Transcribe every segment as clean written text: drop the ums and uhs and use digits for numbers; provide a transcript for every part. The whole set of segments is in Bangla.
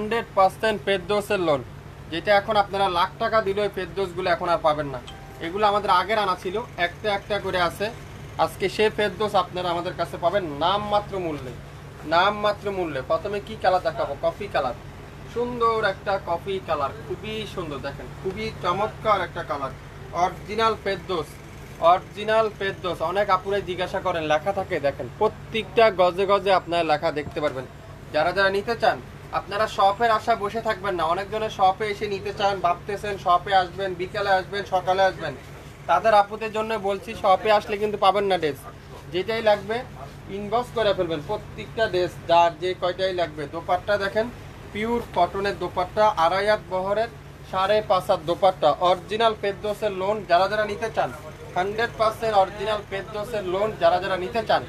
100% ফেরদৌসের লোন, যেটা এখন আপনারা লাখ টাকা দিলে ওই ফেরদৌসগুলো এখন আর পাবেন না। এগুলো আমাদের আগের আনা ছিল, একটা একটা করে আছে। আজকে সেই ফেরদৌস আপনারা আমাদের কাছে পাবেন নামমাত্র মূল্যে, নামমাত্র মূল্যে। প্রথমে কি কালার দেখাবো? কফি কালার, সুন্দর একটা কফি কালার, খুবই সুন্দর, দেখেন খুবই চমৎকার একটা colour. Original Ferdous, original Ferdous. অনেক আপুরাই জিজ্ঞাসা করেন, লেখা থাকে, দেখেন প্রত্যেকটা গজে গজে আপনারা লেখা দেখতে পারবেন। যারা যারা নিতে চান আপনারা শপের আশায় বসে থাকবেন না। অনেকজনের শপে এসে নিতে চান, ভাবতেছেন শপে আসবেন, বিকেলে আসবেন, সকালে আসবেন। তাদের আপুদের জন্য বলছি, শপে আসলে কিন্তু পাবেন না ড্রেস। যেটাই লাগবে ইনবক্স করে ফেলবেন, প্রত্যেকটা ড্রেস যার যে কয়টাই লাগবে। দোপাট্টা দেখেন, পিওর কটনের দোপাট্টা, 2.5 হাত বহরের, 5.5 হাত দোপাট্টা, অরিজিনাল ফেরদৌসের লোন। যারা যারা নিতে চান 100% অরিজিনাল ফেরদৌসের লোন, যারা যারা নিতে চান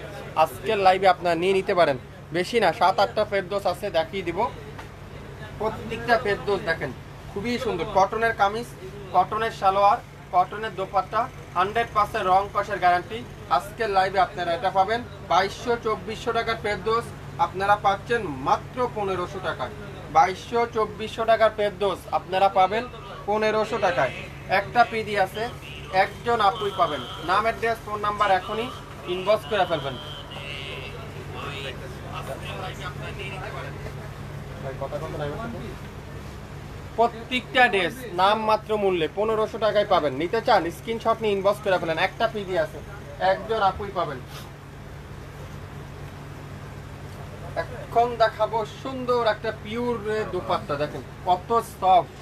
আজকের লাইভে আপনারা নিয়ে নিতে পারেন। বেশি না, 7-8টা ফেরদৌস আছে, দেখিয়ে দিব। প্রত্যেকটা ফেরদৌস দেখেন খুবই সুন্দর। কটনের কামিজ, কটনের সালোয়ার, কটনের দোপাট্টা, 100% রং কষের গ্যারান্টি। আজকের লাইভে আপনারা এটা পাবেন 2200-2400 টাকার ফেরদৌস আপনারা পাচ্ছেন মাত্র 1500 টাকায়। 2200-2400 টাকার ফেরদৌস আপনারা পাবেন 1500 টাকায়। একটা পিডি আছে, একজন আপুই পাবেন। নাম, অ্যাড্রেস, ফোন নাম্বার এখনই ইনবক্স করে ফেলবেন। প্রত্যেকটা ড্রেস নাম মাত্র মূল্যে 1500 টাকায় পাবেন। নিতে চান স্ক্রিনশট নিয়ে ইনবক্স করে ফেলেন। একটা পিডি আছে, একজন আপুই পাবেন। এখন দেখাবো সুন্দর একটা পিওর দোপাট্টা, দেখেন কত সফট,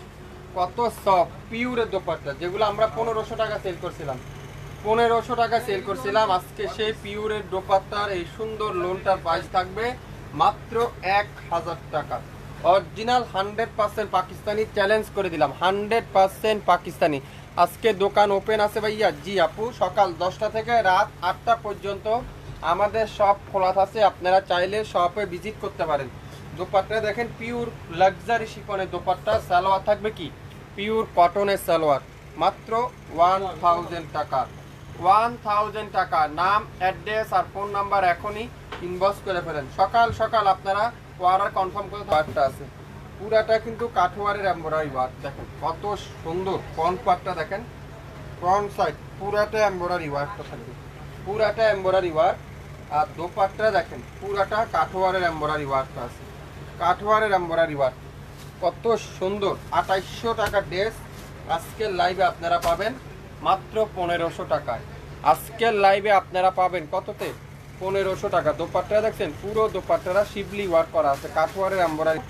কত সফট পিওরের দোপাট্টা, যেগুলো আমরা 1500 টাকা সেল করছিলাম। 1500 টাকা সেল করছিলাম, আজকে সেই পিওরের দোপাট্টার এই সুন্দর লোনটার প্রাইস থাকবে মাত্র 1000 টাকা। অরিজিনাল 100% পাকিস্তানি, চ্যালেঞ্জ করে দিলাম 100% পাকিস্তানি। আজকে দোকান ওপেন আছে ভাইয়া? জি আপু, সকাল 10টা থেকে রাত 8টা পর্যন্ত আমাদের শপ খোলা আছে। আপনারা চাইলে শপে ভিজিট করতে পারেন। দোপাট্টা দেখেন পিওর লাক্সারি শিফনের দোপাট্টা, সালোয়ার থাকবে কি পিওর কটনের সালোয়ার, মাত্র 1000 টাকা। 1000 টাকা। নাম, অ্যাড্রেস আর ফোন নাম্বার এখনই ইনবক্স করে ফেলেন। সকাল সকাল আপনারা অর্ডার কনফার্ম করে। পাটটা আছে পুরাটা কিন্তু কাঠওয়ারের এমব্রয়ডারি ওয়ার্ক, দেখেন কত সুন্দর। ফ্রন্ট পার্টটা দেখেন, ফ্রন্ট সাইড পুরাটা এমব্রয়ডারি ওয়ার্কটা থাকবে, পুরাটা এমব্রয়ডারি ওয়ার্ক। আর দোপাট্টা দেখেন পুরাটা কাঠওয়ারের এমব্রয়ডারি ওয়ার্কটা আছে, কাঠওয়ারের এমব্রয়ডারি ওয়ার্ক, কত সুন্দর। 2800 টাকার ড্রেস আজকের লাইভে আপনারা পাবেন মাত্র 1500 টাকায়। আজকের লাইভে আপনারা পাবেন কততে? 1500 টাকা। দোপাট্টা দেখছেন, পুরো দোপাট্টারা শিবলি ওয়ার্ক করা আছে, কাঠওয়ারের এমব্রয়ডারি।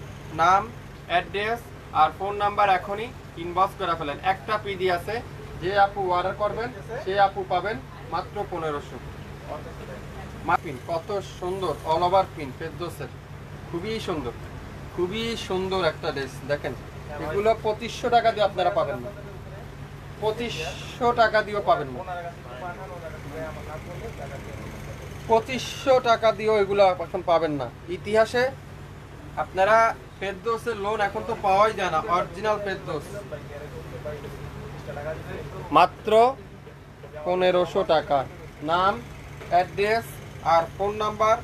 নাম, অ্যাড্রেস আর ফোন নাম্বার এখনই ইনবক্স করে ফেলেন। একটা পিডি আছে, যে আপু অর্ডার করবেন সেই আপু পাবেন মাত্র 1500। পিন কত সুন্দর, অল ওভার পিন ফেরদৌসের, খুবই সুন্দর, খুবই সুন্দর একটা ড্রেস। দেখেন এগুলো 2500 টাকা দিয়ে আপনারা পাবেন না, 2500 টাকা দিয়েও পাবেন না, 2500 টাকা দিয়েও এগুলো এখন পাবেন না। ইতিহাসে আপনারা ফেরদৌসের লোন এখন তো পাওয়াই যায় না। অরিজিনাল ফেরদৌস মাত্র 1500 টাকা। নাম, অ্যাড্রেস আর ফোন নাম্বার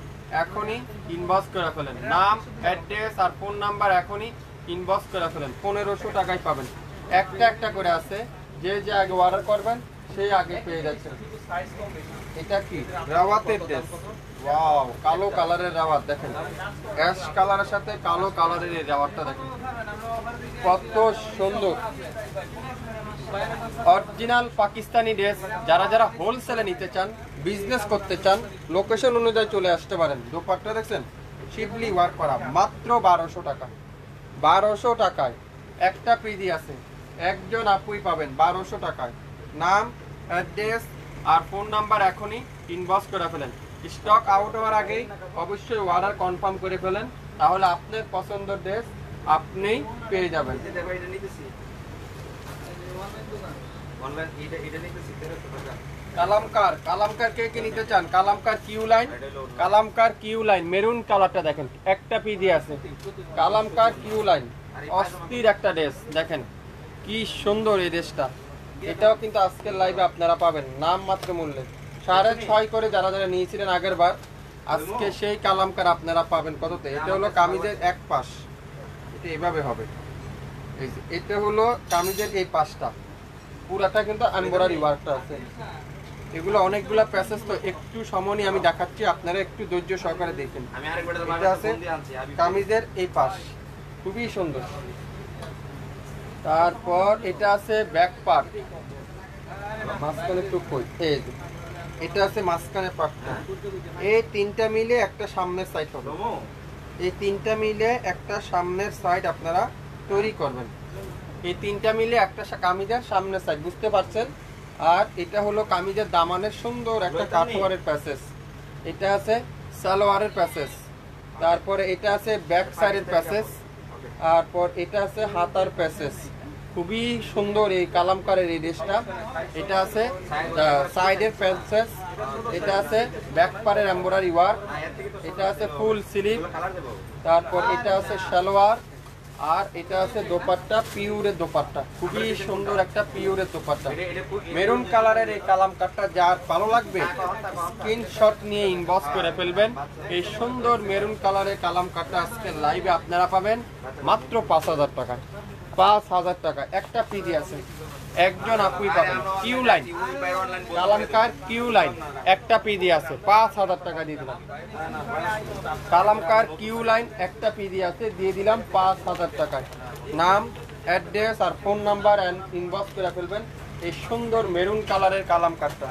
এখনই ইনবক্স করে ফেলেন। নাম, অ্যাড্রেস আর ফোন নাম্বার এখনই ইনবক্স করে ফেলেন। 1500 টাকায় পাবেন। একটা একটা করে আছে, যে যে আগে অর্ডার করবেন সেই আগে পেয়ে যাচ্ছেন। এটা কি রাওয়াতের ড্রেস? ওয়াও, কালো কালারের রাওয়াত, দেখেন অ্যাশ কালারের সাথে কালো কালারের এই রাওয়াতটা দেখেন কত সুন্দর। Original Pakistani dress. যারা যারা হোলসেলে নিতে চান, বিজনেস করতে চান, লোকেশন অনুযায়ী চলে আসতে পারেন। দোপাট্টা দেখছেন শিবলি ওয়ার্ক করা, মাত্র 1200 টাকা। 1200 টাকায় একটা পিডি আছে, একজন আপুই পাবেন 1200 টাকায়। নাম, অ্যাড্রেস আর ফোন নাম্বার এখনই ইনবক্স করে ফেলেন। স্টক আউট হওয়ার আগেই অবশ্যই অর্ডার কনফার্ম করে ফেলেন, তাহলে আপনার পছন্দের ড্রেস আপনিই পেয়ে যাবেন। কালামকার, কালামকার কে কে নিতে চান? কালামকার Q line, কালামকার Q line maroon কালারটা দেখেন, একটা পিজি আছে। কালামকার কিউ লাইন অস্থির একটা ড্রেস, দেখেন কি সুন্দর এই ড্রেসটা। এটাও কিন্তু আজকের লাইভে আপনারা পাবেন নাম মাত্র মূল্যে 6.5 করে। যারা যারা নিয়েছিলেন আগের বার, আজকে সেই কালামকার আপনারা পাবেন কততে? এটা হলো কামিজের এক পাশ, এটা এভাবে হবে। এই যে এটা হলো কামিজের এই পাশটা, পুরাটা কিন্তু এমব্রয়ডারি ওয়ার্কটা আছে। এগুলো অনেকগুলা প্যাসেজ, তো একটু সময় নিয়ে আমি দেখাচ্ছি, আপনারা একটু ধৈর্য সহকারে দেখেন। এটা আছে কামিজের এই পাশ, খুবই সুন্দর। তারপর এটা আছে ব্যাক পার্ট, মাঝখানে টুকই, এই যে এটা আছে মাঝখানে পার্টটা। এই তিনটা মিলে একটা সামনের সাইড হবে, এই তিনটা মিলে একটা সামনের সাইড আপনারা তৈরি করবেন। এই তিনটা মিলে একটা কামিজের সামনের সাইড, বুঝতে পারছেন? আর এটা হলো কামিজের দামানের সুন্দর একটা কাঠওয়ারের প্যাসেজ। এটা আছে সালোয়ারের প্যাসেজ, তারপরে এটা আছে ব্যাক সাইডের প্যাসেজ, তারপর এটা আছে হাতার প্যাসেজ। খুবই সুন্দর এই কালামকারের এই ড্রেসটা। এটা আছে সাইডের প্যাসেজ, এটা আছে ব্যাক পারের এমব্রয়ডারি ওয়ার্ক, এটা আছে ফুল স্লিভ, তারপর এটা আছে সালোয়ার, আর এটা আছে দোপাট্টা, পিওরের দোপাট্টা, খুবই সুন্দর একটা পিওরের দোপাট্টা। মেরুন কালারের এই কালামকারটা যার ভালো লাগবে স্ক্রিনশট নিয়ে ইনবক্স করে ফেলবেন। এই সুন্দর মেরুন কালারের কালামকারটা আজকে লাইভে আপনারা পাবেন মাত্র 5000 টাকা। 5000 টাকা একটা পিডি আছে, একজন আপুই পাবেন। কিউ লাইন কালামকার, কিউ লাইন একটা পিডি আছে, 5000 টাকা দিয়ে দিলাম। কালামকার কিউ লাইন একটা পিডি আছে, দিয়ে দিলাম 5000 টাকায়। নাম, অ্যাড্রেস আর ফোন নাম্বার ইনবক্স করে ফেলবেন। এই সুন্দর মেরুন কালারের কালামকারটা,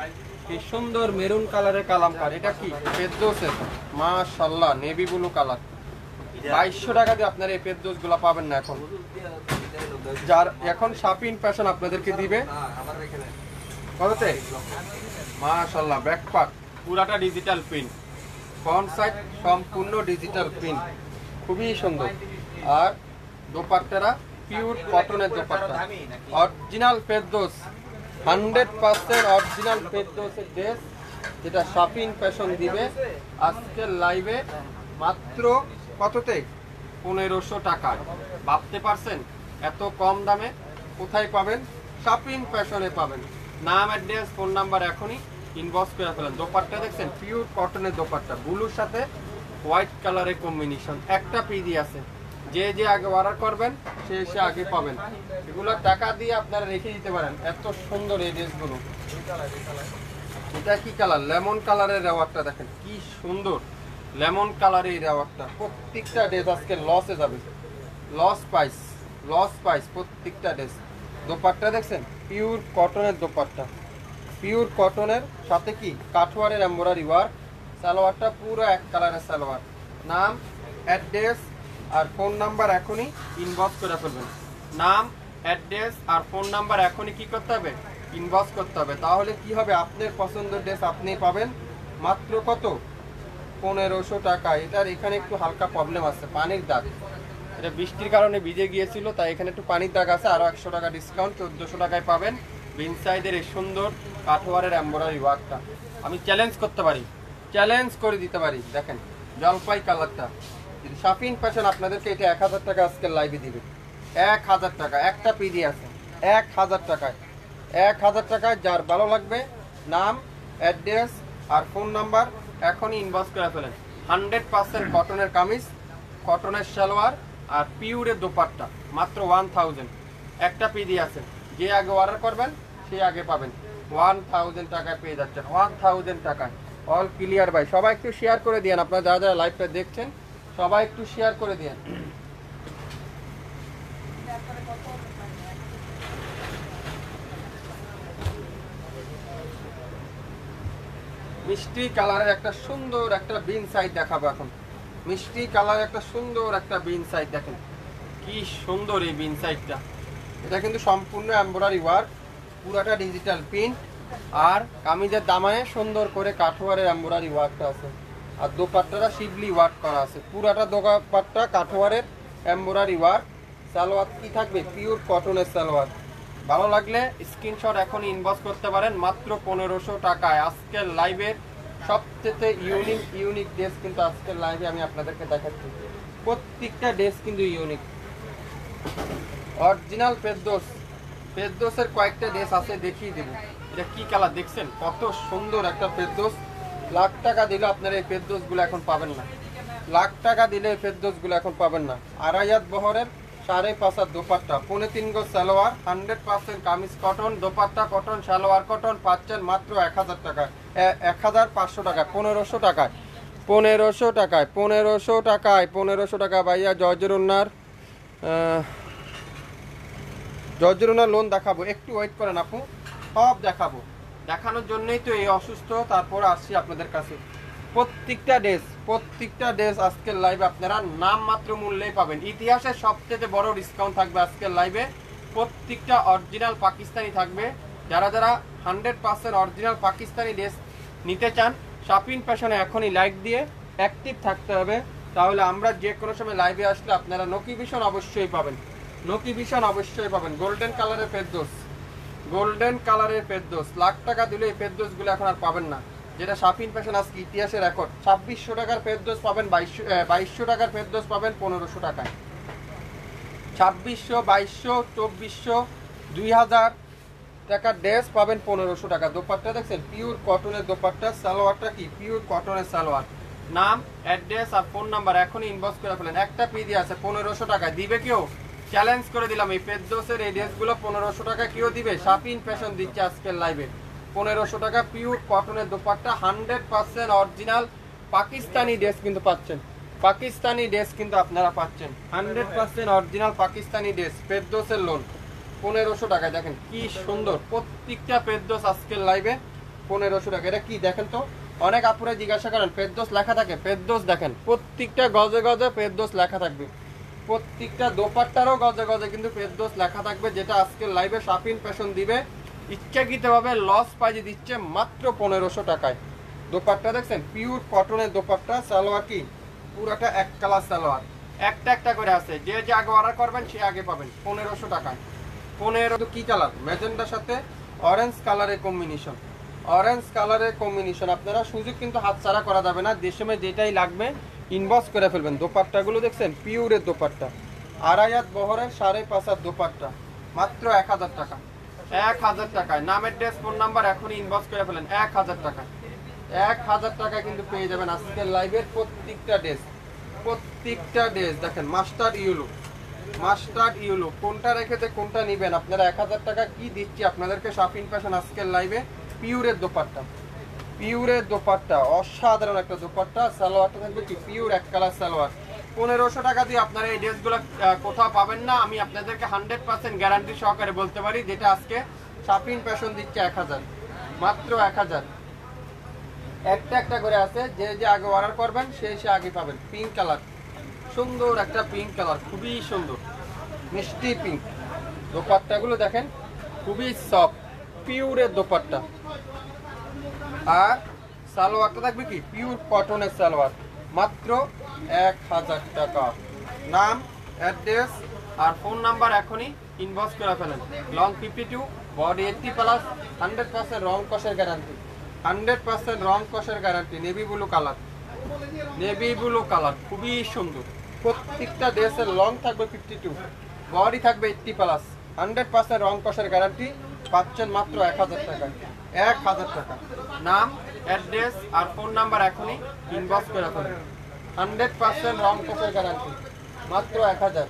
এই সুন্দর মেরুন কালারের কালামকার, এটা কি ফেরদৌসের, মাশাআল্লাহ নেভি ব্লু কালার। 2200 টাকা দিয়ে আপনারা এই ফেরদৌস গুলা পাবেন না এখন। যার এখন শাপিং ফ্যাশন আপনাদেরকে দিবে কততে? মাশাআল্লাহ ব্যাক পার্ট পুরাটা ডিজিটাল প্রিন্ট, ফ্রন্ট সাইড সম্পূর্ণ ডিজিটাল প্রিন্ট, খুবই সুন্দর। আর দোপাট্টারা পিওর কটনের দোপাট্টা, অরিজিনাল ফেরদৌস, 100% অরিজিনাল ফেরদৌসের ড্রেস, যেটা শাপিং ফ্যাশন দিবে আজকের লাইভে মাত্র কততে? 1500 টাকা। ভাবতে পারছেন এত কম দামে কোথায় পাবেন? শাপিং ফ্যাশনে পাবেন। নাম, অ্যাড্রেস, ফোন নাম্বার এখনই ইনবক্স করে ফেলেন। দোপাট্টা দেখছেন পিওর কটনের দোপাট্টা, ব্লুর সাথে হোয়াইট কালারের কম্বিনেশন, একটা পিডি আছে। যে যে আগে অর্ডার করবেন সে সে আগে পাবেন। এগুলো টাকা দিয়ে আপনারা রেখে দিতে পারেন, এত সুন্দর এই ড্রেসগুলো। এটা কি কালার? লেমন কালারের রেওয়ারটা দেখেন কি সুন্দর, লেমন কালারের এই রেওয়ারটা। প্রত্যেকটা ড্রেস আজকে লসে যাবে, লস প্রাইস প্রত্যেকটা ড্রেস। দোপাট্টা দেখছেন পিওর কটনের দোপাট্টা, পিওর কটনের সাথে কি কাঠওয়ারের এমব্রয়ডারি ওয়ার্ক। সালোয়ারটা পুরো এক কালারের সালোয়ার। নাম, অ্যাড্রেস আর ফোন নাম্বার এখনই ইনবক্স করে ফেলবেন। নাম, অ্যাড্রেস আর ফোন নাম্বার এখনই কি করতে হবে? ইনবক্স করতে হবে। তাহলে কি হবে? আপনার পছন্দের ড্রেস আপনি পাবেন মাত্র কত? 1500 টাকা। এটার এখানে একটু হালকা প্রবলেম আছে, পানির দাগ, এটা বৃষ্টির কারণে ভিজে গিয়েছিল, তাই এখানে একটু পানির দাগ আছে। আরও 100 টাকা ডিসকাউন্ট, 1400 টাকায় পাবেন বিনসাইডের এই সুন্দর কাঠওয়ারের এমব্রয়ডারি ওয়ার্কটা। আমি চ্যালেঞ্জ করতে পারি, চ্যালেঞ্জ করে দিতে পারি। দেখেন জলপাই কালারটা, শাপিং ফ্যাশন আপনাদেরকে এটা 1000 টাকা আজকে লাইভে দিবে। 1000 টাকা একটা পিডি আছে, 1000 টাকায়। 1000 টাকায় যার ভালো লাগবে নাম, অ্যাড্রেস আর ফোন নাম্বার এখনই ইনবক্স করে ফেলেন। 100% কটনের কামিজ, কটনের সালোয়ার আর পিওরের দোপাট্টা, মাত্র 1000 একটা পিডি আছে। যে আগে অর্ডার করবেন সে আগে পাবেন। 1000 টাকায় পেয়ে যাচ্ছেন, 1000 টাকায়। অল ক্লিয়ার ভাই, সবাই একটু শেয়ার করে দিয়েন। আপনারা যারা যারা লাইভটা দেখছেন সবাই একটু শেয়ার করে দিয়েন। মিষ্টি কালারের একটা সুন্দর একটা বিন সাইড দেখাবো এখন। মিষ্টি কালারের একটা সুন্দর একটা বিন সাইড দেখেন কি সুন্দর এই বিন সাইডটা। এটা কিন্তু সম্পূর্ণ এমব্রয়ডারি ওয়ার্ক, পুরাটা ডিজিটাল প্রিন্ট। আর কামিজের দামানে সুন্দর করে কাঠওয়ারের এমব্রয়ডারি ওয়ার্কটা আছে। আর দোপাট্টাটা শিবলি ওয়ার্ক করা আছে, পুরাটা দোপাট্টা কাঠওয়ারের এমব্রয়ডারি ওয়ার্ক। সালোয়ার কি থাকবে? পিওর কটনের সালোয়ার। ভালো লাগলে স্ক্রিনশট এখন ইনবক্স করতে পারেন মাত্র 1500 টাকায়। আজকের লাইভের সবচেয়ে ইউনিক ড্রেস কিন্তু আজকের লাইভে আমি আপনাদেরকে দেখাচ্ছি। প্রত্যেকটা ড্রেস কিন্তু ইউনিক, অরিজিনাল ফেরদৌসের কয়েকটা ড্রেস আছে, দেখিয়ে দেবো। এটা কি কালার দেখছেন? কত সুন্দর একটা ফেরদৌস। লাখ টাকা দিলে আপনারা এই ফেরদৌসগুলো এখন পাবেন না, লাখ টাকা দিলে এই ফেরদৌসগুলো এখন পাবেন না। 2500 বহরের 5.5 দোপাট্টা, 3.5 গজ salwar, 100% kameez cotton, dupatta cotton, salwar cotton, পাচ্ছেন মাত্র 1000 টাকায়, 1500 টাকায়, 1500 টাকায়, 1500 টাকায়, 1500 টাকায়, 1500 টাকা ভাইয়া। জর্জের ওনার লোন দেখাবো, একটু ওয়েট করেন আপু, সব দেখাবো। দেখানোর জন্যই তো এই অসুস্থ, তারপর আসছি আপনাদের কাছে। প্রত্যেকটা ড্রেস আজকের লাইভে আপনারা নামমাত্র মূল্যেই পাবেন। ইতিহাসের সবচেয়ে বড় ডিসকাউন্ট থাকবে আজকের লাইভে। প্রত্যেকটা অরিজিনাল পাকিস্তানি থাকবে। যারা 100% অরিজিনাল পাকিস্তানি ড্রেস নিতে চান, শপিং ফ্যাশনে এখনই লাইক দিয়ে অ্যাক্টিভ থাকতে হবে, তাহলে আমরা যে কোনো সময় লাইভে আসলে আপনারা নোটিফিকেশন অবশ্যই পাবেন, গোল্ডেন কালারের ফেরদৌস, লাখ টাকা দিলে এই ফেরদৌসগুলো এখন আর পাবেন না। যেটা শপিং ফ্যাশন আজকে ইতিহাসের রেকর্ড। 2600 টাকার ফেরদৌস পাবেন, 2200 টাকার ফেরদৌস পাবেন 1500 টাকায়। 2600, 2200, 2400, 2000 টাকার ড্রেস পাবেন 1500 টাকা। দোপাট্টা দেখছেন, পিওর কটনের দোপাট্টা, সালোয়ারটা কি পিওর কটনের সালোয়ার। নাম, অ্যাড্রেস আর ফোন নাম্বার এখনই ইনবক্স করে ফেলেন। একটা পিডি আছে 1500 টাকায়, দিবে কেউ? চ্যালেঞ্জ করে দিলাম, এই ফেরদৌসের এই ড্রেসগুলো 1500 টাকা কেউ দিবে? শপিং ফ্যাশন দিচ্ছে আজকের লাইভে 1500 টাকা পিওর কটনের দোপাট্টা, 100% অরিজিনাল পাকিস্তানি ড্রেস কিন্তু পাচ্ছেন, পাকিস্তানি ড্রেস কিন্তু আপনারা পাচ্ছেন, 100% অরিজিনাল পাকিস্তানি ড্রেস। ফেরদৌসের লোন 1500 টাকায়, দেখেন কি সুন্দর প্রত্যেকটা ফেরদৌস আজকের লাইভে 1500 টাকা। এটা কি দেখেন তো, অনেক আপুরা জিজ্ঞাসা করেন ফেরদৌস লেখা থাকে, ফেরদৌস দেখেন প্রত্যেকটা গজে গজে ফেরদৌস লেখা থাকবে, প্রত্যেকটা দোপাট্টারও গজে গজে কিন্তু ফেরদৌস লেখা থাকবে, যেটা আজকের লাইভে শপিং ফ্যাশন দিবে। ইচ্ছাকৃতভাবে লস প্রাইজে দিচ্ছে মাত্র 1500 টাকায়। দোপাট্টা দেখছেন, পিওর কটনের দোপাট্টা, সালোয়ার কি পুরাটা এক কালার সালোয়ার, একটা একটা করে আছে, যে আগে অর্ডার করবেন সে আগে পাবেন 1500 টাকায়। 15 কি কালার, ম্যাজেন্ডার সাথে অরেঞ্জ কালারের কম্বিনেশন, আপনারা সুযোগ কিন্তু হাতছাড়া করা যাবে না। দেশমে যেটাই লাগবে ইনবক্স করে ফেলবেন। দোপাট্টাগুলো দেখছেন, পিওরের দোপাট্টা, আড়াইয়াত বহরের 5.5 দোপাট্টা, মাত্র 1000 টাকা, 1000 টাকায়। নামের ড্রেস, ফোন নাম্বার এখনই ইনবক্স করে ফেলেন। 1000 টাকা, 1000 টাকায় কিন্তু পেয়ে যাবেন আজকের লাইভের প্রত্যেকটা ড্রেস। দেখেন মাস্টার্ড ইউলো, কোনটা রেখেতে কোনটা নিবেন আপনারা। 1000 টাকা কি দিচ্ছি আপনাদেরকে শপিং ফ্যাশন আজকের লাইভে। পিওরের দোপাট্টা, অসাধারণ একটা দোপাট্টা, সালোয়ারটা থাকবে কি পিওর এক কালার সালোয়ার। 1500 টাকা দিয়ে আপনারা এই ড্রেসগুলো কোথাও পাবেন না, আমি আপনাদেরকে 100% গ্যারান্টি সহকারে বলতে পারি, যেটা আজকে শপিং ফ্যাশন দিচ্ছে 1000, মাত্র 1000। একটা একটা করে আছে, যে আগে অর্ডার করবেন সে আগে পাবেন। পিঙ্ক কালার, সুন্দর একটা পিঙ্ক কালার, খুবই সুন্দর মিষ্টি পিঙ্ক। দোপাট্টাগুলো দেখেন খুবই সফট, পিওরের দোপাট্টা, আর সালোয়ারটা থাকবে কি পিওর কটনের সালোয়ার, মাত্র 1000 টাকা। নাম, অ্যাড্রেস আর ফোন নাম্বার এখনই ইনবক্স করে ফেলেন। লং 52, বডি 80+, 100% রং কষের গ্যারান্টি, 100% রং কষের গ্যারান্টি। নেভি ব্লু কালার, খুবই সুন্দর। প্রত্যেকটা ড্রেসের লং থাকবে 52, বডি থাকবে 80+, 100% রং কষের গ্যারান্টি, পাচ্ছেন মাত্র 1000 টাকায়, 1000 টাকা। নাম, অ্যাড্রেস আর ফোন নাম্বার এখনই ইনবক্স করে ফেলেন। 100% রং কষের গ্যারান্টি, মাত্র 1000।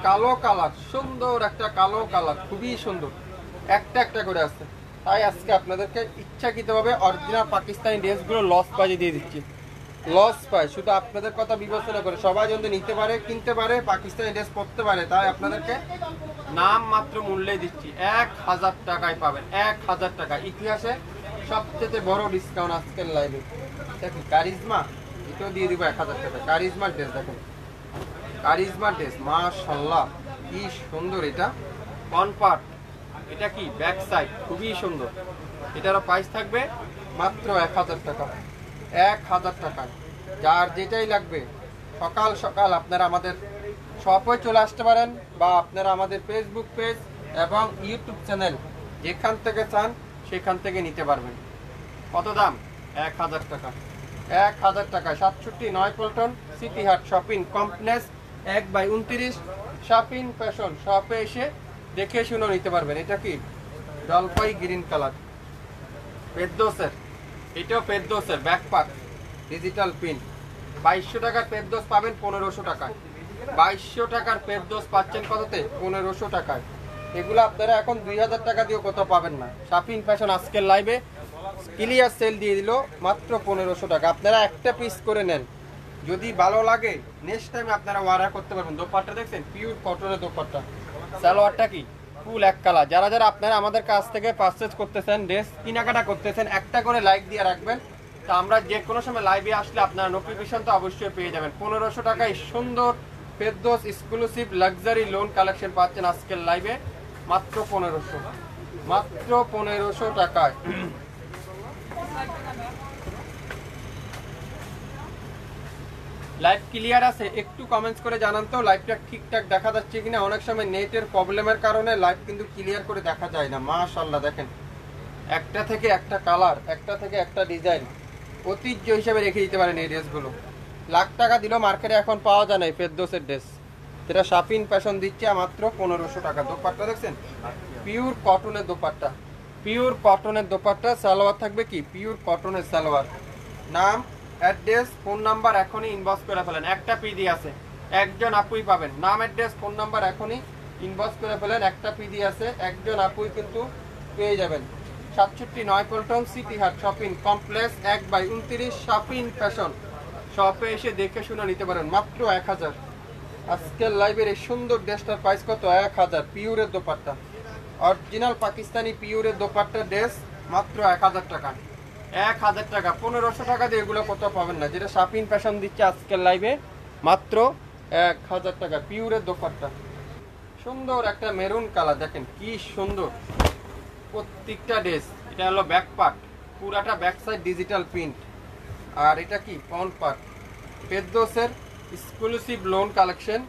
কালো কালার, সুন্দর একটা কালো কালার, খুবই সুন্দর, একটা একটা করে আছে। তাই আজকে আপনাদেরকে ইচ্ছাকৃতভাবে অরিজিনাল পাকিস্তানি ড্রেসগুলো লস প্রাইজে দিয়ে দিচ্ছি, শুধু আপনাদের কথা বিবেচনা করে সবাই যদি নিতে পারে, কিনতে পারে, পাকিস্তানি ড্রেস পরতে পারে, তাই আপনাদেরকে নাম মাত্র মূল্যে দিচ্ছি, 1000 টাকায় পাবেন, 1000 টাকা। ইতিহাসে সবচেয়ে বড় ডিসকাউন্ট আজকের লাইভে। দেখুন কারিজমা, এটাও দিয়ে দিব 1000 টাকা। কারিজমার ড্রেস দেখুন, কারিজমার ড্রেস, মাশাআল্লাহ কি সুন্দর। এটা কনপার্ট, এটা কি ব্যাক সাইড, খুবই সুন্দর। এটারও প্রাইস থাকবে মাত্র 1000 টাকা, 1000 টাকায়। যার যেটাই লাগবে সকাল সকাল আপনারা আমাদের শপে চলে আসতে পারেন, বা আপনারা আমাদের ফেসবুক পেজ এবং ইউটিউব চ্যানেল যেখান থেকে চান সেখান থেকে নিতে পারবেন। কত দাম? 1000 টাকা, 1000 টাকা। 67 নয়াপল্টন সিটি হাট শপিং কমপ্লেক্স 1/29 শপিং ফ্যাশন। শপে এসে দেখে শুনে নিতে পারবেন। এটা কি জলপাই গ্রিন কালার, ফেরদৌসের, এটাও ফেরদৌসের ব্যাকপ্যাক, ডিজিটাল প্রিন্ট, 2200 টাকার পেপদোস পাবেন 1500 টাকায়। 2200 টাকার পেপদোস পাচ্ছেন কততে? 1500 টাকায়। এগুলো আপনারা এখন 2000 টাকা দিয়েও কোথাও পাবেন না। শাপিন ফ্যাশন আজকের লাইভে ক্লিয়ার সেল দিয়ে দিল মাত্র 1500 টাকা। আপনারা একটা পিস করে নেন, যদি ভালো লাগে নেক্সট টাইম আপনারা অর্ডার করতে পারবেন। দোপাট্টা দেখছেন, পিওর কটনের দোপাট্টা। সালোয়ারটা কি ফুল এক কালার। যারা যারা আপনারা আমাদের কাছ থেকে পারচেজ করতেছেন, ড্রেস কেনাকাটা করতেছেন, একটা করে লাইক দিয়ে রাখবেন। তো আমরা যে কোনো সময় লাইভে আসলে আপনারা নোটিফিকেশন তো অবশ্যই পেয়ে যাবেন। 1500 টাকায় সুন্দর Ferdous exclusive luxury loan collection পাচ্ছেন আজকের লাইভে মাত্র 1500, মাত্র 1500 টাকায়। লাইভ ক্লিয়ার আছে? একটু কমেন্টস করে জানান তো লাইভটা ঠিকঠাক দেখা যাচ্ছে কিনা। অনেক সময় নেটের প্রবলেমের কারণে লাইভ কিন্তু ক্লিয়ার করে দেখা যায় না। মাশাআল্লাহ দেখেন, একটা থেকে একটা কালার, একটা থেকে একটা ডিজাইন ঐতিহ্য হিসেবে রেখে দিতে পারেন এই ড্রেসগুলো। লাখ টাকা দিলেও মার্কেটে এখন পাওয়া যায় না এই ফেরদৌসের ড্রেস, যেটা শাপিন ফ্যাশন দিচ্ছে মাত্র 1500 টাকা। দোপাট্টা দেখছেন, পিওর কটনের দোপাট্টা, পিওর কটনের দোপাট্টা। সালোয়ার থাকবে কি পিওর কটনের সালোয়ার। নাম, অ্যাড্রেস, ফোন নাম্বার এখনই ইনবক্স করে ফেলেন। একটা পিডি আছে, একজন আপুই পাবেন। নাম, অ্যাড্রেস, ফোন নাম্বার এখনই ইনবক্স করে ফেলেন। একটা পিডি আছে, একজন আপুই কিন্তু পেয়ে যাবেন। 67 পল্টন সিটি হাট শপিং কমপ্লেক্স 1/29 শাপিন ফ্যাশন। শপে এসে দেখে শুনে নিতে পারেন মাত্র 1000। আজকের লাইভের এই সুন্দর ড্রেসটার প্রাইস কত? 1000। পিওরের দোপাট্টা, অরিজিনাল পাকিস্তানি পিওরের দোপাট্টা ড্রেস মাত্র 1000 টাকা। 1000 টাকা। 1500 টাকা দিয়ে এগুলো কোথাও পাবেন না, যেটা শাপিন ফ্যাশন দিচ্ছে আজকের লাইভে মাত্র 1000 টাকা। পিওরের দোপাট্টা, সুন্দর একটা মেরুন কালার, দেখেন কি সুন্দর প্রত্যেকটা ড্রেস। এটা হলো ব্যাক পার্ট, পুরাটা ব্যাক সাইড ডিজিটাল প্রিন্ট। আর এটা কি ফ্রন্ট পার্ট। ফেরদৌসের এক্সক্লুসিভ লোন কালেকশন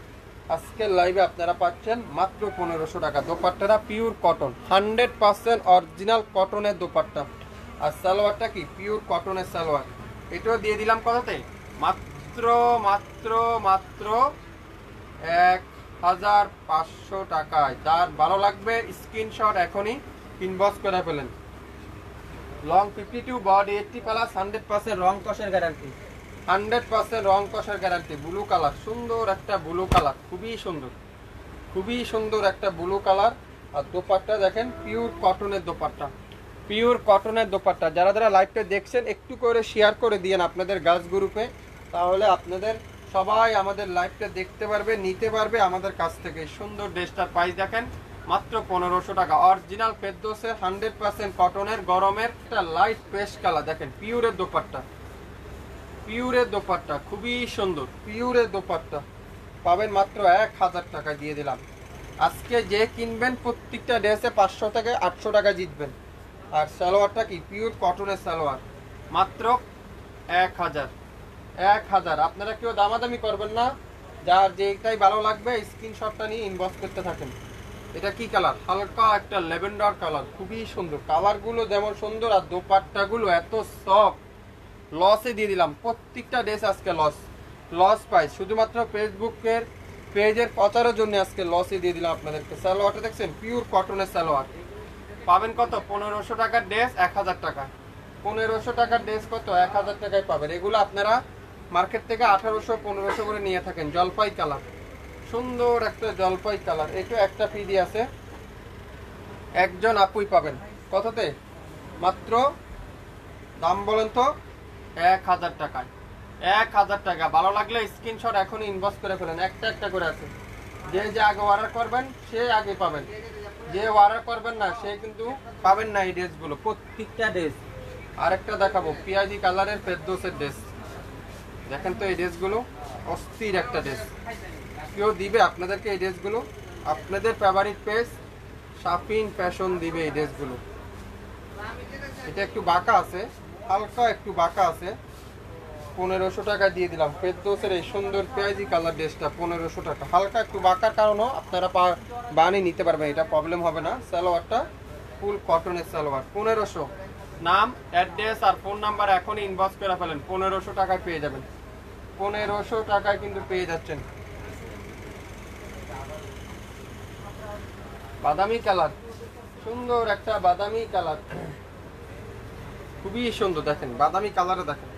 আজকের লাইভে আপনারা পাচ্ছেন মাত্র 1500 টাকা। দোপাট্টাটা পিওর কটন, 100% অরিজিনাল কটনের দোপাট্টা। আর সালোয়ারটা কি পিওর কটনের সালোয়ার। এটাও দিয়ে দিলাম কততে? মাত্র মাত্র মাত্র 1500 টাকায়। যার ভালো লাগবে স্ক্রিনশট এখনই ইনবক্স করে ফেলেন। লং 52, বডি 80+, 100% রং কষের গ্যারান্টি, 100% রং কষের গ্যারান্টি। ব্লু কালার, সুন্দর একটা ব্লু কালার, খুবই সুন্দর, খুবই সুন্দর একটা ব্লু কালার। আর দোপাট্টা দেখেন পিওর কটনের দোপাট্টা, পিওর কটনের দোপাট্টা। যারা যারা লাইভটা দেখছেন একটু করে শেয়ার করে দিয়েন আপনাদের গাছ গ্রুপে, তাহলে আপনাদের সবাই আমাদের লাইভটা দেখতে পারবে, নিতে পারবে আমাদের কাছ থেকে। সুন্দর ড্রেসটার প্রাইস দেখেন মাত্র 1500 টাকা। অরিজিনাল ফেরদৌসের 100% কটনের গরমের একটা লাইট পেস্ট কালার, দেখেন পিওরের দোপাট্টা, পিওরের দোপাট্টা খুবই সুন্দর। পিওরের দোপাট্টা পাবেন মাত্র 1000 টাকা দিয়ে দিলাম। আজকে যে কিনবেন প্রত্যেকটা ড্রেসে 500 থেকে 800 টাকা জিতবেন। আর সালোয়ারটা কি পিওর কটনের সালোয়ার মাত্র 1000, 1000। আপনারা কেউ দামাদামি করবেন না, যার যেটাই ভালো লাগবে স্ক্রিনশটটা নিয়ে ইনবক্স করতে থাকেন। এটা কি কালার? হালকা একটা ল্যাভেন্ডার কালার, খুবই সুন্দর। কালারগুলো যেমন সুন্দর আর দোপাট্টাগুলো এত সফট। লসে দিয়ে দিলাম প্রত্যেকটা ড্রেস আজকে লস প্রাইস। শুধুমাত্র ফেসবুকের পেজের প্রচারের জন্য আজকে লসে দিয়ে দিলাম আপনাদেরকে। সালোয়ারটা দেখছেন পিওর কটনের সালোয়ার পাবেন কত? 1500 টাকার ড্রেস 1000 টাকা। 1500 টাকার ড্রেস কত? 1000 টাকায় পাবেন। এগুলো আপনারা মার্কেট থেকে 1800 1500 করে নিয়ে থাকেন। জলপাই কালার, সুন্দর একটা জলপাই কালার। এটা একটা পিডি আছে, একজন আপুই পাবেন কততে? মাত্র দাম বলেন তো? 1000 টাকায়। 1000 টাকা। ভালো লাগলে স্ক্রিনশট এখনই ইনবক্স করে ফেলেন। একটা একটা করে আছে, যে যে আগে অর্ডার করবেন সে আগে পাবেন, যে অর্ডার করবেন না সে কিন্তু পাবেন না এই ড্রেসগুলো, প্রত্যেকটা ড্রেস। আরেকটা দেখাবো পিয়াজি কালারের ফেরদৌসের ড্রেস, দেখেন তো এই ড্রেসগুলো অস্থির একটা ড্রেস। কেউ দিবে আপনাদেরকে এই ড্রেসগুলো? আপনাদের ফেভারিট পেজ শাপিন ফ্যাশন দিবে এই ড্রেসগুলো। এটা একটু বাঁকা আছে, হালকা একটু বাঁকা আছে। 1500 টাকা দিয়ে দিলাম ফেরদৌসের এই সুন্দর পেঁয়াজি কালার ড্রেসটা। 1500 টাকা। হালকা একটু বাঁকার কারণেও আপনারা বানিয়ে নিতে পারবেন, এটা প্রবলেম হবে না। সালোয়ারটা ফুল কটনের সালোয়ার। 1500। নাম, অ্যাড্রেস আর ফোন নাম্বার এখনই ইনবক্স করে ফেলেন। 1500 টাকায় পেয়ে যাবেন। 1500 টাকায় কিন্তু পেয়ে যাচ্ছেন। বাদামি কালার, সুন্দর একটা বাদামি কালার, খুবই সুন্দর। দেখেন বাদামি কালারে দেখেন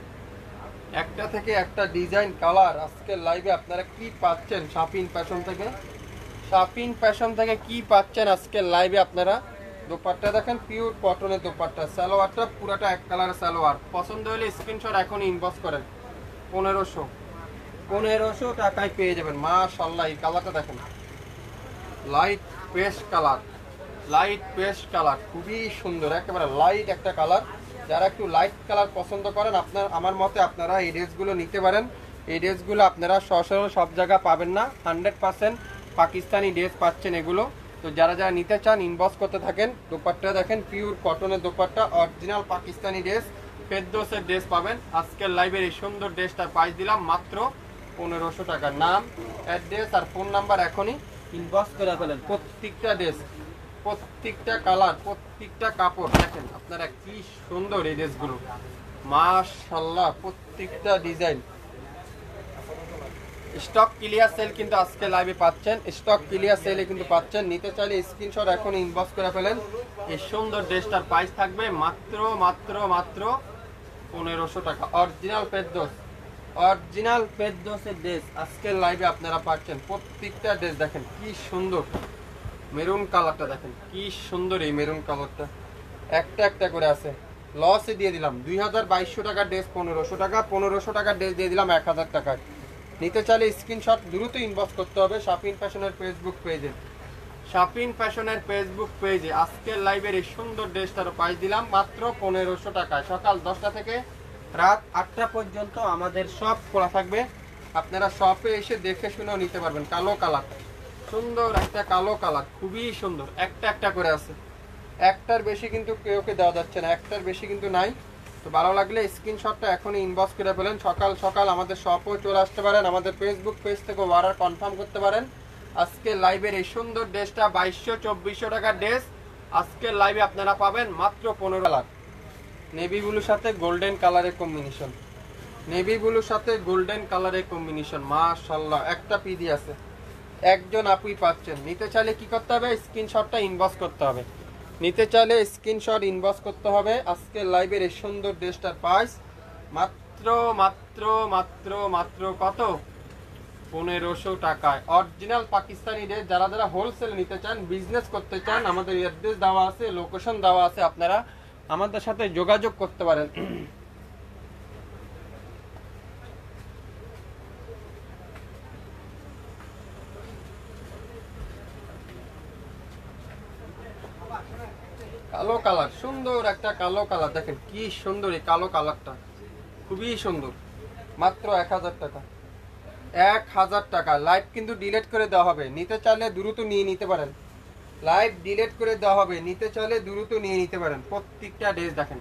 একটা থেকে একটা ডিজাইন কালার। আজকের লাইভে আপনারা কি পাচ্ছেন শাপিন ফ্যাশন থেকে, শাপিন ফ্যাশন থেকে কি পাচ্ছেন আজকের লাইভে আপনারা। দোপাট্টা দেখেন, পিওর কটনের দোপাট্টা, সালোয়ারটা পুরাটা এক কালারের সালোয়ার। পছন্দ হলে স্ক্রিনশট এখন ইনবক্স করেন। 1500 টাকায় পেয়ে যাবেন। মাশাআল্লাহ, এই কালারটা দেখেন, light paste colour, light paste colour, খুবই সুন্দর, একেবারে লাইট একটা কালার। যারা একটু লাইট কালার পছন্দ করেন, আমার মতে আপনারা এই ড্রেসগুলো নিতে পারেন। এই ড্রেসগুলো আপনারা সচরাচর সব জায়গা পাবেন না, 100% পাকিস্তানি ড্রেস পাচ্ছেন এগুলো। তো যারা যারা নিতে চান ইনবক্স করতে থাকেন। দোপাট্টা দেখেন, পিওর কটনের দোপাট্টা, অরিজিনাল পাকিস্তানি ড্রেস, ফেরদৌসের ড্রেস পাবেন। আজকের লাইভের এই সুন্দর ড্রেসটা প্রাইস দিলাম মাত্র 1500 টাকা। নাম, অ্যাড্রেস আর ফোন নাম্বার এখনই ইনবক্স করে ফেলেন। প্রত্যেকটা ড্রেস, প্রত্যেকটা কালার, প্রত্যেকটা কাপড় দেখেন আপনারা কি সুন্দর এই ড্রেসগুলো, মাশাআল্লাহ। প্রত্যেকটা ডিজাইন স্টক ক্লিয়ার সেল কিন্তু আজকে লাইভে পাচ্ছেন, স্টক ক্লিয়ার সেলে কিন্তু পাচ্ছেন। নিতে চাইলে স্ক্রিনশট এখন ইনবক্স করে ফেলেন। এই সুন্দর ড্রেসটার প্রাইস থাকবে মাত্র মাত্র মাত্র 1500 টাকা। অরিজিনাল ফেরদৌস, অরিজিনাল ফেরদৌসের ড্রেস আজকের লাইভে আপনারা পাচ্ছেন। প্রত্যেকটা ড্রেস দেখেন কি সুন্দর, মেরুন কালারটা দেখেন কি সুন্দর, এই মেরুন কালারটা একটা একটা করে আছে। লসে দিয়ে দিলাম 2200 টাকার ড্রেস 1500 টাকা, 1500 টাকার ড্রেস দিয়ে দিলাম 1000 টাকায়। নিতে চাইলে স্ক্রিনশট দ্রুত ইনবক্স করতে হবে শাপিন ফ্যাশনের ফেসবুক পেজে, শাপিন ফ্যাশনের ফেসবুক পেজে। আজকের লাইভের এই সুন্দর ড্রেসটার প্রাইস দিলাম মাত্র 1500 টাকায়। সকাল 10টা থেকে রাত 8টা পর্যন্ত আমাদের শপ খোলা থাকবে, আপনারা শপে এসে দেখে শুনেও নিতে পারবেন। কালো কালার, সুন্দর একটা কালো কালার, খুবই সুন্দর, একটা একটা করে আছে, একটার বেশি কিন্তু কেউকে দেওয়া যাচ্ছে না, একটার বেশি কিন্তু নাই। তো ভালো লাগলে স্ক্রিনশটটা এখনই ইনবক্স করে ফেলেন। সকাল সকাল আমাদের শপেও চলে আসতে পারেন, আমাদের ফেসবুক পেজ থেকে অর্ডার কনফার্ম করতে পারেন। আজকে লাইভের এই সুন্দর ড্রেসটা 2200-2400 টাকার ড্রেস আজকের লাইভে আপনারা পাবেন মাত্র 15 লাখ। নেভি ব্লুর সাথে গোল্ডেন কালারের কম্বিনেশন, নেভি ব্লুর সাথে গোল্ডেন কালারের কম্বিনেশন, মাশাআল্লাহ। একটা পিডি আছে, একজন আপুই পাচ্ছেন। নিতে চাইলে কি করতে হবে, স্ক্রিনশটটা ইনবক্স করতে হবে। নিতে চাইলে স্ক্রিনশট ইনবক্স করতে হবে। আজকে লাইভের এই সুন্দর ড্রেসটার প্রাইস মাত্র মাত্র মাত্র মাত্র কত, 1500 টাকায়। Original Pakistani dress. যারা যারা হোলসেল নিতে চান, বিজনেস করতে চান, আমাদের অ্যাড্রেস দেওয়া আছে, লোকেশন দেওয়া আছে, আপনারা আমাদের সাথে যোগাযোগ করতে পারেন। কালো কালার, সুন্দর একটা কালো কালার দেখেন কি সুন্দর, এই কালো কালারটা খুবই সুন্দর। মাত্র 1000 টাকা, 1000 টাকা। লাইভ কিন্তু ডিলিট করে দেওয়া হবে, নিতে চাইলে দ্রুত নিয়ে নিতে পারেন। লাইভ ডিলিট করে দেওয়া হবে, নিতে চাইলে দ্রুত নিয়ে নিতে পারেন। প্রত্যেকটা ড্রেস দেখেন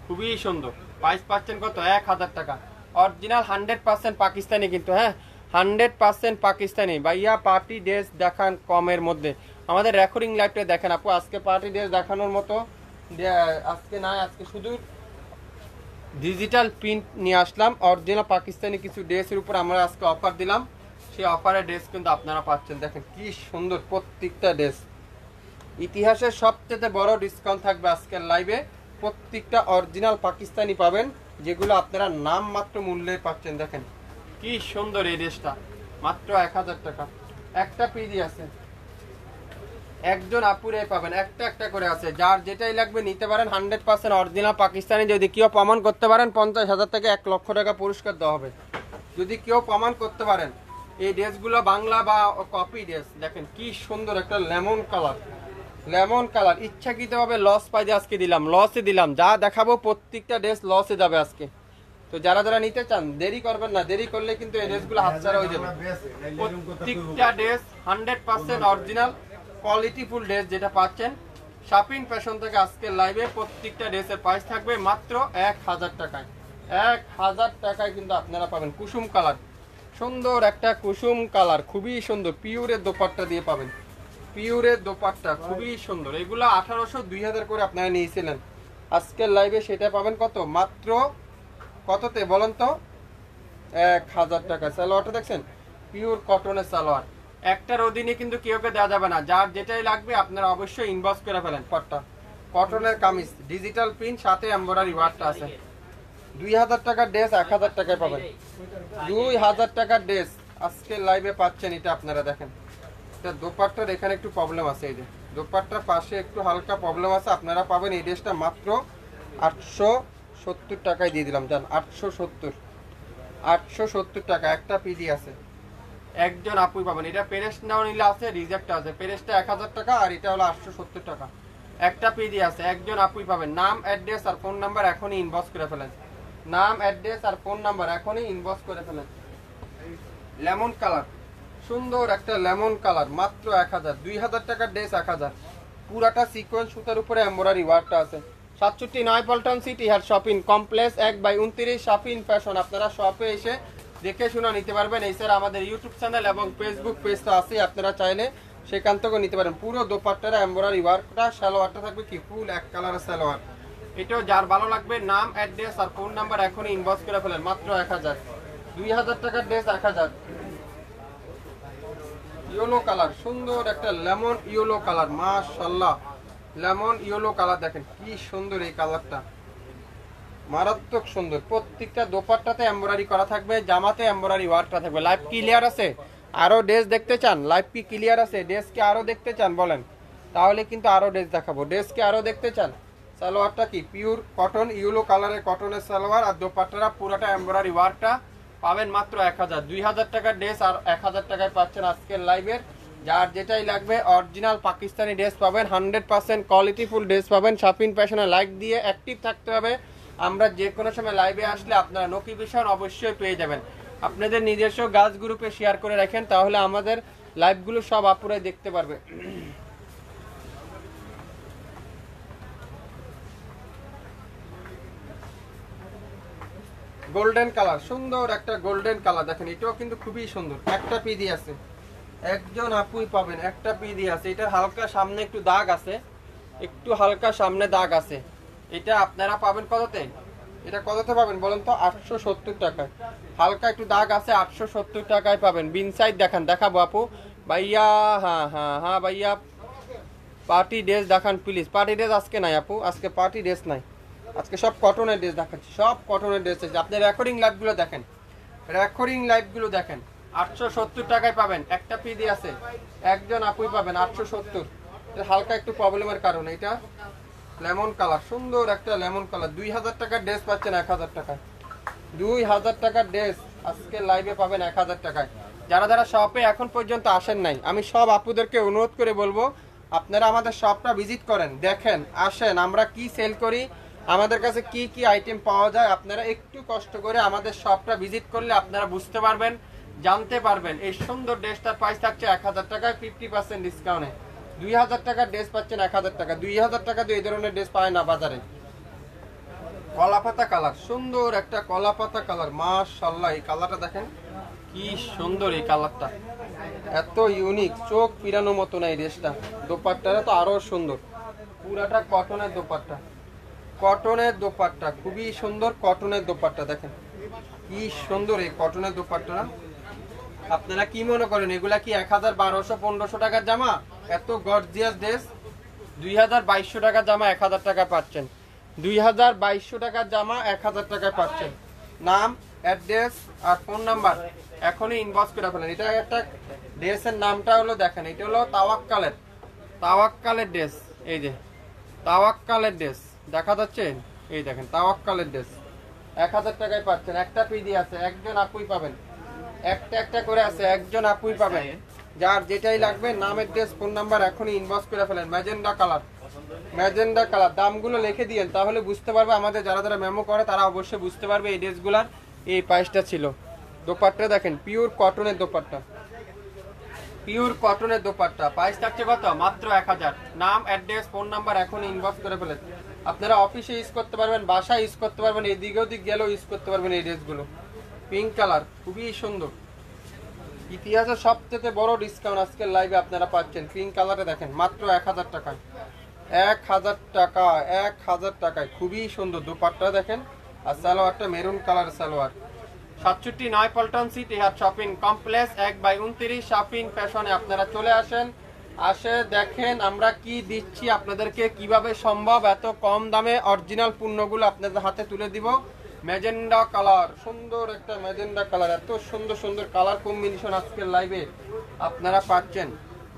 খুবই সুন্দর। প্রাইস পাচ্ছেন কত, 1000 টাকা। অরিজিনাল 100% পাকিস্তানি কিন্তু, হ্যাঁ 100% পাকিস্তানি। ভাইয়া পার্টি ড্রেস দেখান কমের মধ্যে, আমাদের রেকর্ডিং লাইভটা দেখেন আপু। আজকে পার্টি ড্রেস দেখানোর মতো আজকে নাই, আজকে শুধু ডিজিটাল প্রিন্ট নিয়ে আসলাম। অরিজিনাল পাকিস্তানি কিছু ড্রেসের উপর আমরা আজকে অফার দিলাম, সেই অফারের ড্রেস কিন্তু আপনারা পাচ্ছেন। দেখেন কি সুন্দর প্রত্যেকটা ড্রেস। ইতিহাসের সবচেয়ে বড় ডিসকাউন্ট থাকবে আজকের লাইভে। প্রত্যেকটা অরিজিনাল পাকিস্তানি পাবেন, যেগুলো আপনারা নাম মাত্র মূল্যে পাচ্ছেন। দেখেন কি সুন্দর এই ড্রেসটা, মাত্র 1000 টাকা। একটা পিডি আছে, একজন আপুরে পাবেন, একটা একটা করে আছে। যার যেটাই লাগবে নিতে পারেন। 100% অরিজিনাল পাকিস্তানি। যদি কেউ প্রমাণ করতে পারেন 50,000 থেকে 1 লক্ষ টাকা পুরস্কার দেওয়া হবে। যদি কেউ প্রমাণ করতে পারেন এই ড্রেসগুলো বাংলা বা কপি ড্রেস। দেখেন কি সুন্দর একটা লেমন কালার, লেমন কালার। ইচ্ছাকৃতভাবে লস পাইতে আজকে দিলাম, লসে দিলাম। যা দেখাবো প্রত্যেকটা ড্রেস লসে যাবে আজকে। তো যারা যারা নিতে চান দেরি করবেন না, দেরি করলে কিন্তু এই ড্রেসগুলো হাতছাড়া হয়ে যাবে। প্রত্যেকটা dress 100% original quality full dress যেটা পাচ্ছেন শাপিন ফ্যাশন থেকে আজকের লাইভে। প্রত্যেকটা ড্রেসের প্রাইস থাকবে মাত্র 1000 টাকায়। 1000 টাকায় কিন্তু আপনারা পাবেন। কুসুম কালার, সুন্দর একটা কুসুম কালার, খুবই সুন্দর। পিওরের দোপাট্টা দিয়ে পাবেন, পিওরের দোপাট্টা খুবই সুন্দর। এগুলো 1800-2000 করে আপনারা নিয়েছিলেন, আজকের লাইভে সেটা পাবেন কত, মাত্র কততে বলেন তো, 1000 টাকা। সালোয়ারটা দেখছেন পিওর কটনের সালোয়ার, একটার অধীনে কিন্তু কেউকে দেওয়া যাবে না। যার যেটাই লাগবে আপনারা অবশ্যই ইনবক্স করে ফেলেন। পট্টা কটনের কামিজ, ডিজিটাল প্রিন্ট, সাথে এমব্রয়ডারি ওয়ার্কটা আছে। 2000 টাকার ড্রেস 1000 টাকায় পাবেন। 2000 টাকার ড্রেস আজকে লাইভে পাচ্ছেন। এটা আপনারা দেখেন, এটা দোপাট্টার এখানে একটু প্রবলেম আছে, এই যে দোপাট্টার পাশে একটু হালকা প্রবলেম আছে। আপনারা পাবেন এই ড্রেসটা মাত্র 870 টাকায় দিয়ে দিলাম। জান 870 টাকা একটা পিডি আছে। একজন আপুই পাবেন। এটা পেরেস নাও নিলে আছে, রিজেক্ট আছে। পেরেসটা 1000 টাকা আর এটা হলো 870 টাকা। একটা পিডি আছে, একজন আপুই পাবেন। নাম, অ্যাড্রেস আর ফোন নাম্বার এখনই ইনবক্স করে ফেলেন। নাম, অ্যাড্রেস আর ফোন নাম্বার এখনই ইনবক্স করে ফেলেন। লেমন কালার, সুন্দর একটা লেমন কালার, মাত্র 1000। 2000 টাকার ড্রেস 1000। পুরাটা সিকোয়েন্স সুতার উপরে এমব্রয়ডারি ওয়ার্কটা আছে। 67 পল্টন সিটি হাট শপিং কমপ্লেক্স 1/29 শপিং ফ্যাশন। আপনারা শপে এসে দেখে শুনে নিতে পারবেন। এই স্যার আমাদের ইউটিউব চ্যানেল এবং ফেসবুক পেজ তো আছে, আপনারা চাইলে সেখান থেকেও নিতে পারেন। পুরো দোপাট্টারা এমব্রয়ডারি ওয়ার্কটা, সালোয়ারটা থাকবে কি ফুল এক কালারের সালোয়ার। এটাও যার ভালো লাগবে নাম, অ্যাড্রেস আর ফোন নাম্বার এখনই ইনবক্স করে ফেলেন। মাত্র 1000। 2000 টাকার ড্রেস 1000। ইয়েলো কালার, সুন্দর একটা লেমন ইয়েলো কালার, মাশাআল্লাহ। লেমন ইয়েলো কালার দেখেন কি সুন্দর এই কালারটা, মারাত্মক সুন্দর। প্রত্যেকটা দোপাট্টাতে এমব্রয়ডারি করা থাকবে, জামাতে এমব্রয়ডারি ওয়ার্কটা থাকবে। লাইভ ক্লিয়ার আছে? আরো ড্রেস দেখতে চান? লাইভ কি ক্লিয়ার আছে? ড্রেস কি আরো দেখতে চান বলেন, তাহলে কিন্তু আরো ড্রেস দেখাবো। ড্রেস কি আরো দেখতে চান? সালোয়ারটা কি পিওর কটন, ইয়েলো কালারের কটনের সালোয়ার আর দোপাট্টাটা পুরোটা এমব্রয়ডারি ওয়ার্কটা পাবেন মাত্র 1000। 2000 টাকার ড্রেস আর 1000 টাকায় পাচ্ছেন আজকের লাইভের। যার যেটাই লাগবে অরিজিনাল পাকিস্তানি ড্রেস পাবেন, 100% কোয়ালিটিফুল ড্রেস পাবেন। শপিং ফ্যাশনে লাইক দিয়ে অ্যাক্টিভ থাকতে হবে। আমরা যে কোনো সময় লাইভে আসলে আপনারা নোটিফিকেশন অবশ্যই পেয়ে যাবেন। আপনাদের নিজস্ব গাছ গ্রুপে শেয়ার করে রাখেন, তাহলে আমাদের লাইভগুলো সব আপুরাই দেখতে পারবে। গোল্ডেন কালার, সুন্দর একটা গোল্ডেন কালার দেখেন, এটাও কিন্তু খুবই সুন্দর। একটা পিডি আছে, একজন আপুই পাবেন। একটা পিডি আছে, এটা হালকা সামনে একটু দাগ আছে, একটু হালকা সামনে দাগ আছে। এটা আপনারা পাবেন কততে? এটা কততে পাবেন বলেন তো? 870 টাকায়। হালকা একটু দাগ আছে, 870 টাকায় পাবেন। বিন সাইড দেখান, দেখাবো আপু ভাইয়া। হ্যাঁ হ্যাঁ হ্যাঁ ভাইয়া, পার্টি ড্রেস দেখান প্লিজ। পার্টি ড্রেস আজকে নাই আপু, আজকে পার্টি ড্রেস নাই। আজকে সব কটনের ড্রেস দেখাচ্ছি, সব কটনের ড্রেস আছে। আপনি রেকর্ডিং লাইভগুলো দেখেন, রেকর্ডিং লাইভগুলো দেখেন। 870 টাকায় পাবেন। একটা পিডি আছে, একজন আপুই পাবেন 870। হালকা একটু প্রবলেমের কারণে এটা লেমন কালার, সুন্দর একটা লেমন কালার। 2000 টাকার ড্রেস পাচ্ছেন 1000 টাকায়। 2000 টাকার ড্রেস আজকে লাইভে পাবেন 1000 টাকায়। যারা যারা শপে এখন পর্যন্ত আসেন নাই, আমি সব আপুদেরকে অনুরোধ করে বলবো আপনারা আমাদের শপটা ভিজিট করেন, দেখেন, আসেন, আমরা কি সেল করি, আমাদের কাছে কি কি আইটেম পাওয়া যায়। আপনারা একটু কষ্ট করে আমাদের শপটা ভিজিট করলে আপনারা বুঝতে পারবেন, জানতে পারবেন। এই সুন্দর ড্রেসটার প্রাইস থাকছে 1000 টাকায় 50% ডিসকাউন্টে। 2000 টাকার ড্রেস পাচ্ছেন 1000 টাকা। 2000 টাকা দিয়ে এই ধরনের ড্রেস পায় না বাজারে। কলাপাতা কালার, সুন্দর একটা কলাপাতা কালার, মাশাআল্লাহ। এই কালারটা দেখেন কি সুন্দর, এই কালারটা এত ইউনিক, চোখ ফিরানোর মতো না এই ড্রেসটা। দোপাট্টাটা তো আরো সুন্দর, পুরাটা কটনের দোপাট্টা, কটনের দোপাট্টা খুবই সুন্দর। কটনের দোপাট্টা দেখেন কি সুন্দর এই কটনের দোপাট্টা। আপনারা কি মনে করেন এগুলা কি 1000, 1200, 1500 টাকার জামা? এত গর্জিয়াস ড্রেস 2200 টাকার জামা 1000 টাকা পাচ্ছেন। 2200 টাকার জামা 1000 টাকায় পাচ্ছেন। নাম, অ্যাড্রেস আর ফোন নাম্বার এখনই ইনবক্স করে ফেলেন। এটা একটা ড্রেসের নামটা হলো দেখেন, এটা হলো তাওয়াক্কালের, তাওয়াক্কালের ড্রেস। এই যে তাওয়াক্কালের ড্রেস দেখা যাচ্ছে, এই দেখেন তাওয়াক্কালের ড্রেস 1000 টাকায় পাচ্ছেন। একটা পিডি আছে, একজন আপুই পাবেন। একটা একটা করে আছে, একজন আপুই পাবেন। যার যেটাই লাগবে নাম, অ্যাড্রেস, ফোন নাম্বার এখনই ইনবক্স করে ফেলেন। Magenta colour, magenta colour. দামগুলো লিখে দিয়েন, তাহলে বুঝতে পারবে, আমাদের যারা যারা মেমো করে তারা অবশ্যই বুঝতে পারবে এই ড্রেসগুলার এই প্রাইসটা ছিল। দোপাট্টা দেখেন পিওর কটনের দোপাট্টা, পিওর কটনের দোপাট্টা। প্রাইস থাকছে কত? মাত্র 1000। নাম, অ্যাড্রেস, ফোন নাম্বার এখনই ইনবক্স করে ফেলেন। আপনারা অফিসে ইউজ করতে পারবেন, বাসায় ইউজ করতে পারবেন, এদিকে ওদিক গেলেও ইউজ করতে পারবেন এই ড্রেসগুলো। পিঙ্ক কালার খুবই সুন্দর। ইতিহাসের সবচেয়ে বড় ডিসকাউন্ট আজকের লাইভে আপনারা পাচ্ছেন। পিঙ্ক কালারে দেখেন মাত্র 1000 টাকায়। 1000 টাকা, 1000 টাকায় খুবই সুন্দর দোপাট্টা দেখেন। আর সালোয়ারটা maroon colour salwar. 67 Paltan city হাট শপিং কমপ্লেক্স 1/29 শপিং ফ্যাশনে আপনারা চলে আসেন, আসে দেখেন আমরা কি দিচ্ছি আপনাদেরকে, কিভাবে সম্ভব এত কম দামে অরিজিনাল পণ্যগুলো আপনাদের হাতে তুলে দিব। ম্যাজেন্ডা কালার, সুন্দর একটা ম্যাজেন্ডা কালার। এত সুন্দর সুন্দর কালার কম্বিনেশন আজকের লাইভে আপনারা পাচ্ছেন।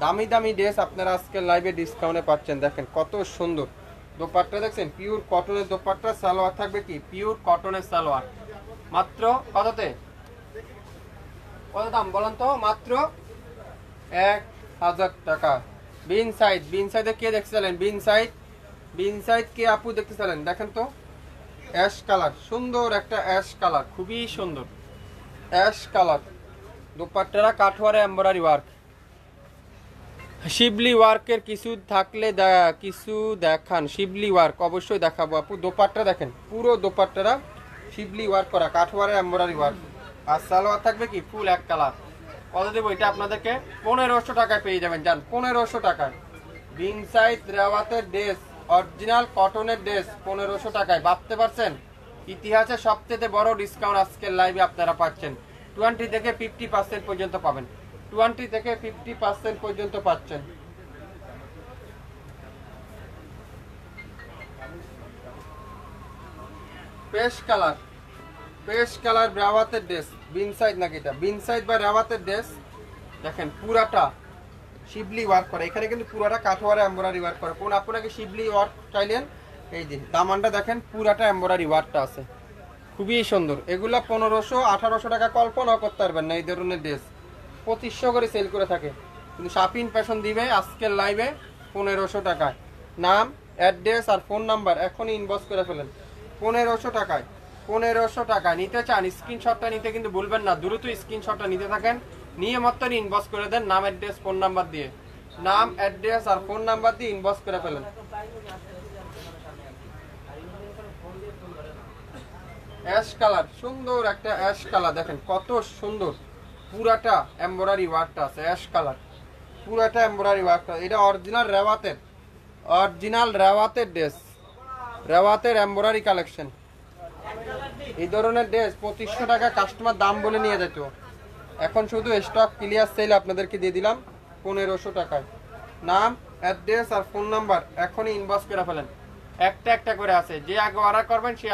দামি দামি ড্রেস আপনারা আজকের লাইভে ডিসকাউন্টে পাচ্ছেন। দেখেন কত সুন্দর দোপাট্টা, দেখছেন পিওর কটনের দোপাট্টা। সালোয়ার থাকবে কি পিওর কটনের সালোয়ার। মাত্র কততে, কত দাম বলেন তো? মাত্র 1000 টাকা। বিন সাইড, বিন সাইডে কে দেখতেছিলেন? বিন সাইড কে আপু দেখতেছিলেন? দেখেন তো অ্যাশ কালার, সুন্দর একটা অ্যাশ কালার, খুবই সুন্দর অ্যাশ কালার। দোপাট্টারা কাঠওয়ারে এমব্রয়ডারি ওয়ার্ক, শিবলি ওয়ার্কের কিছু থাকলে কিছু দেখান। শিবলি ওয়ার্ক অবশ্যই দেখাবো আপু। দোপাট্টা দেখেন পুরো দোপাট্টারা শিবলি ওয়ার্ক করা, কাঠওয়ারে এমব্রয়ডারি ওয়ার্ক। আর সালোয়ার থাকবে কি ফুল এক কালার। কত দেবো এটা আপনাদেরকে? 1500 টাকায় পেয়ে যাবেন। যান 1500 টাকায় বিন সাইড রেওয়াতের ড্রেস, অরিজিনাল কটনের ড্রেস 1500 টাকায়। ভাবতে পারছেন? ইতিহাসে সবচেয়ে বড় ডিসকাউন্ট আজকের লাইভে আপনারা পাচ্ছেন। 20 থেকে 50% পর্যন্ত পাবেন। 20 থেকে 50% পর্যন্ত পাচ্ছেন। পেস্ট কালার, পেস্ট কালার রেওয়াতের ড্রেস, বিন সাইড নাকি এটা? বিন সাইড বা রেওয়াতের ড্রেস। দেখেন পুরাটা শিবলি ওয়ার্ক করা, এখানে কিন্তু পুরাটা কাঠওয়ারে এমব্রয়ডারি ওয়ার্ক করা। কোন আপনাকে শিবলি ওয়ার্ক চাইলেন, এই যে দামানটা দেখেন পুরাটা এমব্রয়ডারি ওয়ার্কটা আছে, খুবই সুন্দর। এগুলা 1500-1800 টাকা কল্পনা করতে পারবেন না। এই ধরনের ড্রেস 2500 করে সেল করে থাকে, কিন্তু শাপিন ফ্যাশন দিবে আজকের লাইভে 1500 টাকায়। নাম, অ্যাড্রেস আর ফোন নাম্বার এখনই ইনবক্স করে ফেলেন। 1500 টাকায়, 1500 টাকা নিতে চান স্ক্রিনশটটা নিতে কিন্তু ভুলবেন না। দ্রুত স্ক্রিনশটটা নিতে থাকেন, নিয়ে মাত্র ইনবক্স করে দেন নাম, অ্যাড্রেস, ফোন নাম্বার দিয়ে। নাম, অ্যাড্রেস আর ফোন নাম্বার দিয়ে ইনবক্স করে ফেলেন। অ্যাশ কালার, সুন্দর একটা অ্যাশ কালার। দেখেন কত সুন্দর পুরাটা এমব্রয়ডারি ওয়ার্কটা আছে। অ্যাশ কালার পুরাটা এমব্রয়ডারি ওয়ার্কটা। এটা অরিজিনাল রেওয়াতের, অরিজিনাল রেওয়াতের ড্রেস, রেওয়াতের এমব্রয়ডারি কালেকশন। এই ধরনের ড্রেস 2500 টাকা কাস্টমার দাম বলে নিয়ে যেত, এখন শুধু স্টক ক্লিয়ার সেল আপনাদেরকে দিয়ে দিলাম 1500 টাকায়। নাম, অ্যাড্রেস আর ফোন নাম্বার এখনই ইনবক্স করে ফেলেন। একটা একটা করে আছে, যে আগে অর্ডার করবেন সে